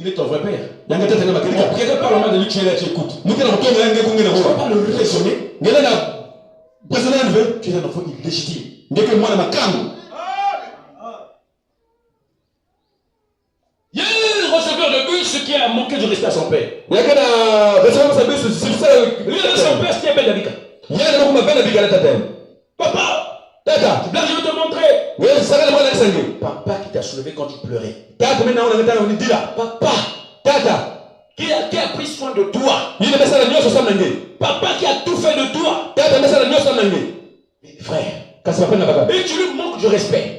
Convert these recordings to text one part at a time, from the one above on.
Il est ton vrai père. On préfère parler de lui, tu es là, tu écoutes. Tu ne vas pas le raisonner. Tu es un enfant illégitime. Il y a un receveur de bus qui a manqué de respect à son père. Lui, son père, c'était Ben Dabika. Papa, là, je vais te montrer. Papa qui t'a soulevé quand tu pleurais. Papa, qui a pris soin de toi. Papa qui a tout fait de toi. Mais frère, et tu lui manques de respect.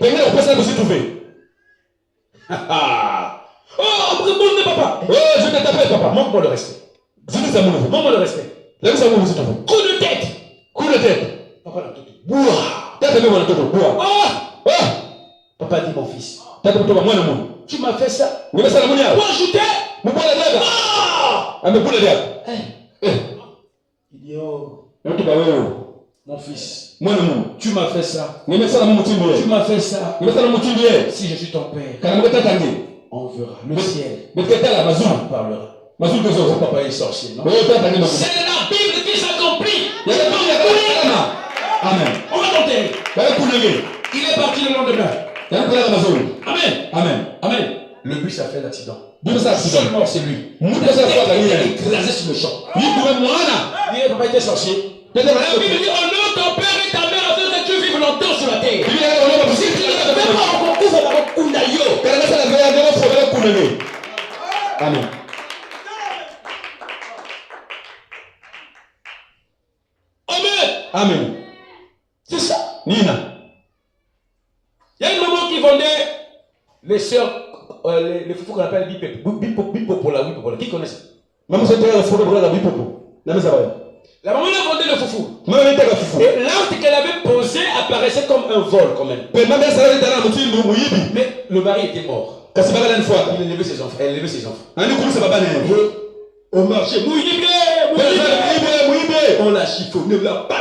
Oh, demande papa. Oh, je vais t'appeler papa. Manque-moi le respect. Manque-moi le respect. Coup de tête. Papa n'a tout. Papa dit mon fils. Tu m'as fait ça. Moi ajouter. Il dit oh. Mon fils. Tu m'as fait ça. Tu m'as fait ça. Si je suis ton père, on verra. Le ciel parlera. Papa est sorcier, non? C'est la Bible qui s'accomplit. Amen. On va tenter. Il est parti le lendemain. Amen. Le bus a fait l'accident. Seulement c'est lui. Il est écrasé sur le champ. Papa était sorcier. La Bible dit honore ton père et ta mère afin que tu vives longtemps sur la terre. Si tu ne le fais pas, on couvre d'abord Kundayo. Amen. Amen. C'est ça. Nina. Il y a une maman qui vendait les sœurs, les foufous qu'on appelle bipopola. Qui connaît ça? Maman, c'est la photo de la bipopo. La maman a vendu le foufou. Et l'arbre qu'elle avait posé apparaissait comme un vol quand même. Mais le mari était mort. Il élevait ses enfants. Elle élevait ses enfants. Et au marché, on l'a chiffonné, on l'a pas.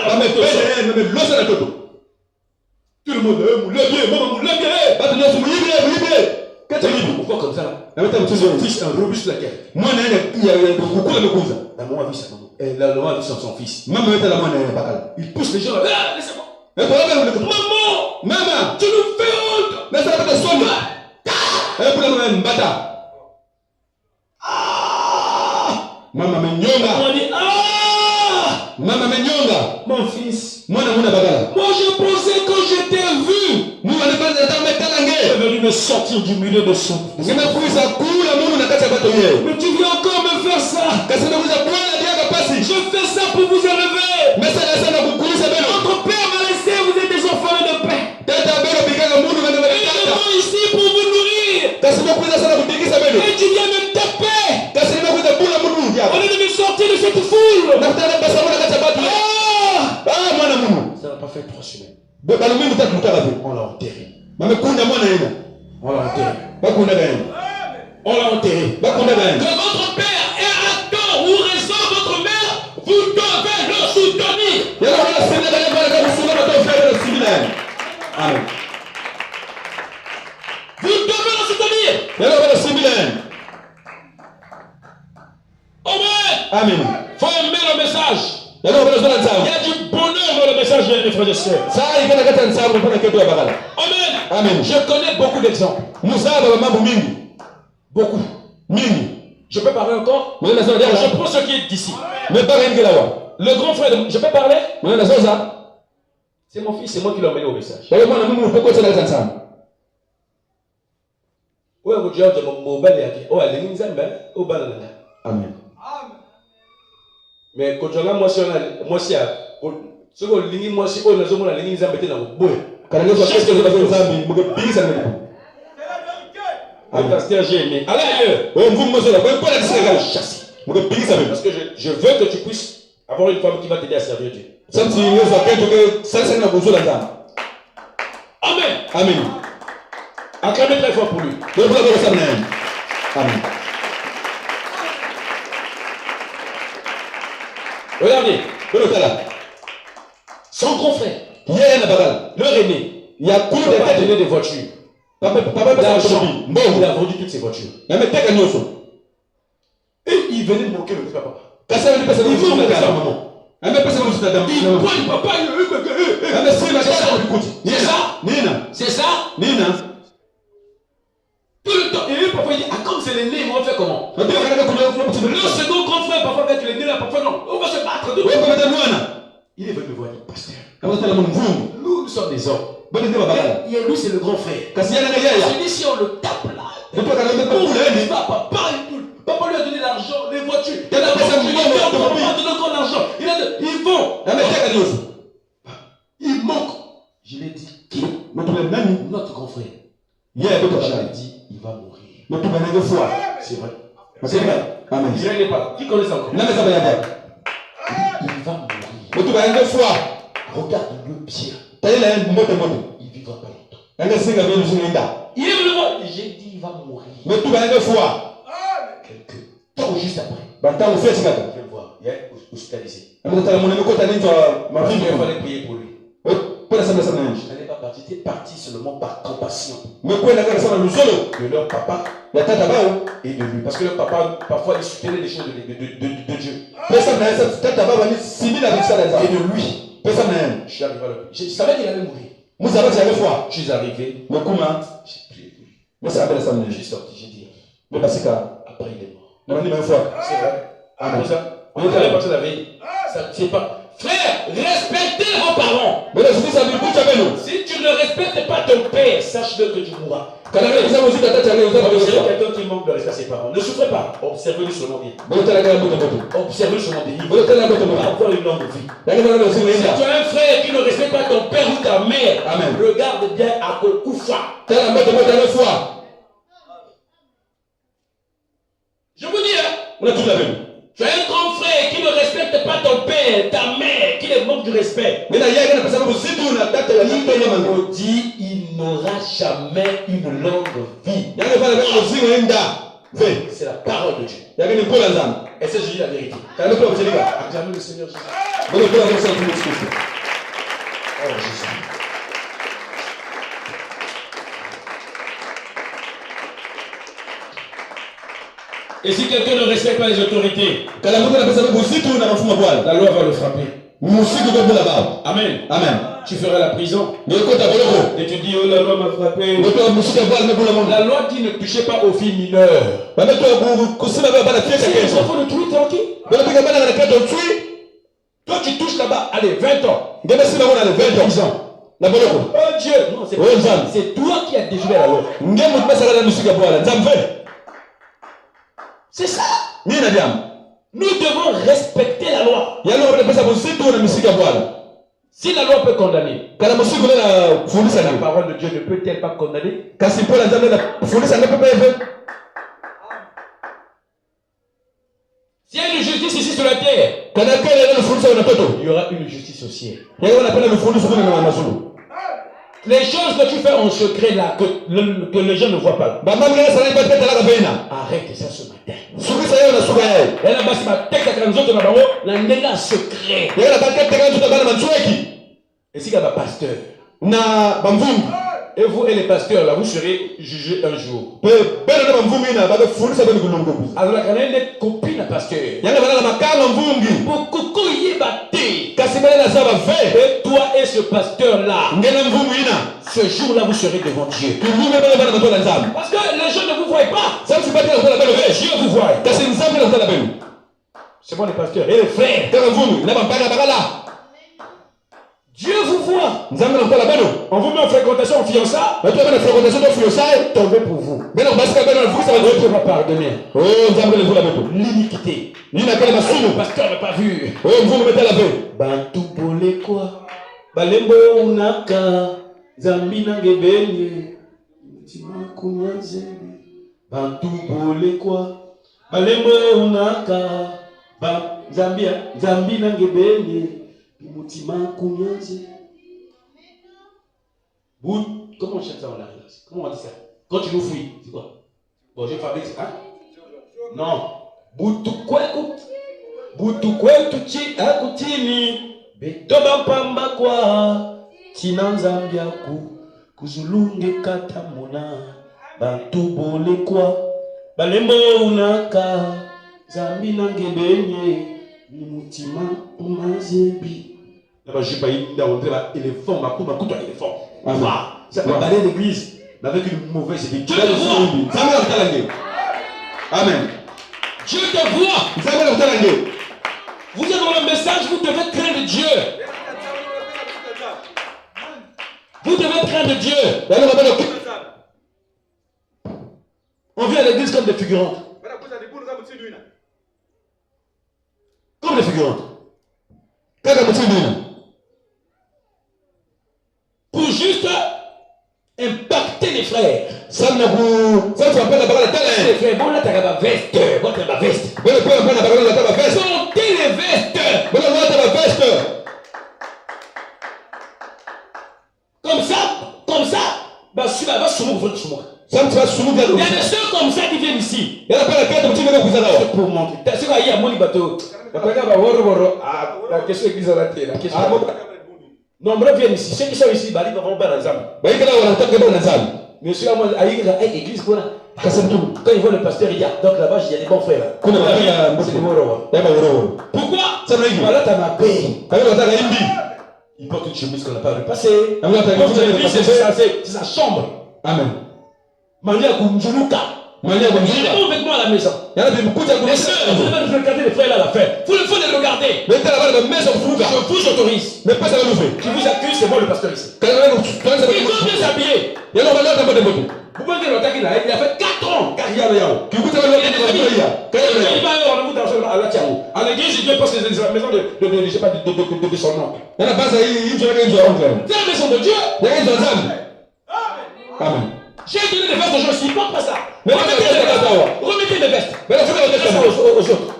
Tout le monde, pourquoi comme ça là? Son fils, un robuste laquelle? La maman a vu sa maman. La maman a vu son fils. Il pousse les gens là. Laissez-moi. Maman, tu nous fais honte. Maman menyonga. Mon fils. Moi je pensais quand je t'ai vu. Tu es venu me sortir du milieu de son. Mais tu viens encore me faire ça. Je fais ça pour vous élever. Votre père m'a laissé, vous êtes des enfants de paix. Et je viens ici pour vous nourrir. Et tu viens me taper. Au lieu de me sortir de cette foule. Ça n'a pas fait 3 semaines. On l'a enterré. On l'a enterré. Que votre père ait à tort ou raison votre mère, vous devez le soutenir. Amen. Vous devez le soutenir. Amen. Faut aimer le message. Il y a du bonheur dans le message, mes frères et sœurs. Amen. Je connais beaucoup d'exemples. Beaucoup. Je peux parler encore? Je prends ce qui est d'ici. Le grand frère, je peux parler? C'est mon fils, c'est moi qui l'ai emmené au message. Amen. Mais quand on a moi si ce que l'ingé moi si on a zomo la l'ingé zambé na boy. Pasteur j'ai aimé. Allez ailleurs. Parce que je veux que tu puisses avoir une femme qui va t'aider à servir Dieu. Amen. Acclamez très fort pour lui. Amen. Regardez. Son grand frère. Leur aîné. Il a donné des voitures. Il a vendu toutes ses voitures. Et il venait moquer le papa. Il veut moquer sa maman. Il pointe papa. C'est ça. Tout le temps. Et parfois il dit, ah comme c'est l'aîné, on va faire comment? Le second grand frère, parfois quand il est né là, parfois non, on va se battre. Il est venu me voir, il dit, pasteur, nous sommes des hommes. Et lui c'est le grand frère. Je dis si on le tape là, papa lui a donné l'argent, les voitures, il a donné encore l'argent. Ils vont. Il manque. Je lui ai dit, qui? Notre grand frère. Je lui ai dit, il va mourir. C'est vrai. C'est vrai. Amen. Je n'ai pas. Qui connaît ça encore? Il va mourir. Regarde le bien. Il vivra pas longtemps. Il est venu voir. J'ai dit, il va mourir. Quelques temps juste après. Je vais voir. Il est hospitalisé. Il fallait prier pour lui. Je n'allais pas partir. J'étais parti seulement par compassion de leur papa et de lui. Parce que leur papa, parfois, il soutenait les choses de Dieu. Et de lui. Je suis arrivé à l'hôpital. Je savais qu'il allait mourir. Je suis arrivé. J'ai prié pour lui. Je suis sorti. J'ai dit. Après, il est mort. C'est vrai. Comme ça. On est allé partir la veille. C'est pas. Frère, respectez vos parents. Si tu ne respectes pas ton père, sache-le que tu mourras. Observez quelqu'un qui manque de respect à ses parents. Ne souffrez pas. Observez-le seulement bien. Observez-le seulement bien. Il va avoir une longue vie. Si tu as un frère qui ne respecte pas ton père ou ta mère, regarde bien à Kokoufa. Je vous dis, tu as un grand frère qui ne respecte pas ton père, ta mère, qui les manque du respect. Il dit, il n'aura jamais une longue vie. C'est la parole de Dieu. Et c'est Jésus la vérité. Acclamez le Seigneur Jésus. Oh Jésus. Et si quelqu'un ne respecte pas les autorités, la loi va le frapper. Amen. Tu feras la prison. Et tu dis, oh la loi m'a frappé. La loi dit ne touchez pas aux filles mineures. C'est les enfants de tuer tranquille. Toi tu touches là-bas, allez, 20 ans. 10 ans. Oh Dieu, non, c'est toi qui as déjoué la loi. C'est ça. Nous devons respecter la loi. Si la loi peut condamner, la parole de Dieu ne peut-elle pas condamner? S'il y a une justice ici sur la terre, il y aura une justice au ciel. Les choses que tu fais en secret là, que les gens ne voient pas. Arrête ça ce matin. Et là-bas, c'est ma tête à la maison, la nena secret. Et si il y a un pasteur, et vous et les pasteurs là, vous serez jugés un jour. Alors la canne est copine à pasteur. Et toi et ce pasteur là, ce jour là vous serez devant Dieu. Parce que les gens ne vous voient pas. Dieu vous voit. C'est moi les pasteurs et les frères. Dieu vous voit. On vous met en fréquentation, en fiançailles. Tombez pour vous. Dieu va pardonner. L'iniquité. Le pasteur n'a pas vu. Bantu bole quoi. Balembo unaka. Zambina gebenye. Tima kunyanze. Bantu bole quoi. Balembo unaka. Zambina gebenye. Comment on chante ça en arrière? Comment on dit ça? Quand tu nous fouilles, c'est quoi? Bon, je fabrique ça. Hein? Non. Butukwe tuchi akutini. Betoba pamba kwa. Tinanzambia kuzulunge katamuna. Bantu bole kwa. Balembo unaka. Zambi nangebenye ni mutima umazebi. Là-bas, je pas eu d'entrer là éléphant, ma coupe éléphant. Ça va balayer l'église, mais avec une mauvaise idée. Dieu te voit. Amen. Dieu te voit. Vous êtes dans le message, vous devez craindre Dieu. Vous devez craindre Dieu. On vient à l'église comme des figurantes. Comme des figurantes. Pour juste impacter les frères. Ça tu appelles la parole de Les frères, bon là t'as ma veste. Bon t'as ma veste. Montez les vestes. Comme ça. Bah si bah sur moi. Il y a des soeurs comme ça qui viennent ici. C'est pour montrer. C'est quoi il y a mon bateau. La question est à la terre. Non, mais viens ici. Ceux qui sont ici, ils vont faire ensemble. Mais ceux qui sont à l'église, quand ils voient le pasteur, il dit donc là-bas, il y a des bons frères. C'est des bons rois. Pourquoi? Voilà, tu as ma paix. Il porte une chemise qu'on n'a pas repassée. C'est sa chambre. Amen. Mania Kunjuluka. Il est bon avec moi à la maison. Les sœurs, vous devez regarder les frères là à la fin. Vous le faut les regarder. Je vous autorise. Qui vous accuse, c'est moi le pasteur ici. Il doit bien s'habiller. Vous pouvez dire qu'il a fait 4 ans carrière là. À l'église, il vient parce que c'est la maison de son oncle. C'est la maison de Dieu. Amen. J'ai donné des vestes aux gens, ils ne portent pas ça. Remettez les vestes. Aux autres.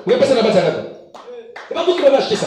C'est pas vous qui m'avez acheté ça.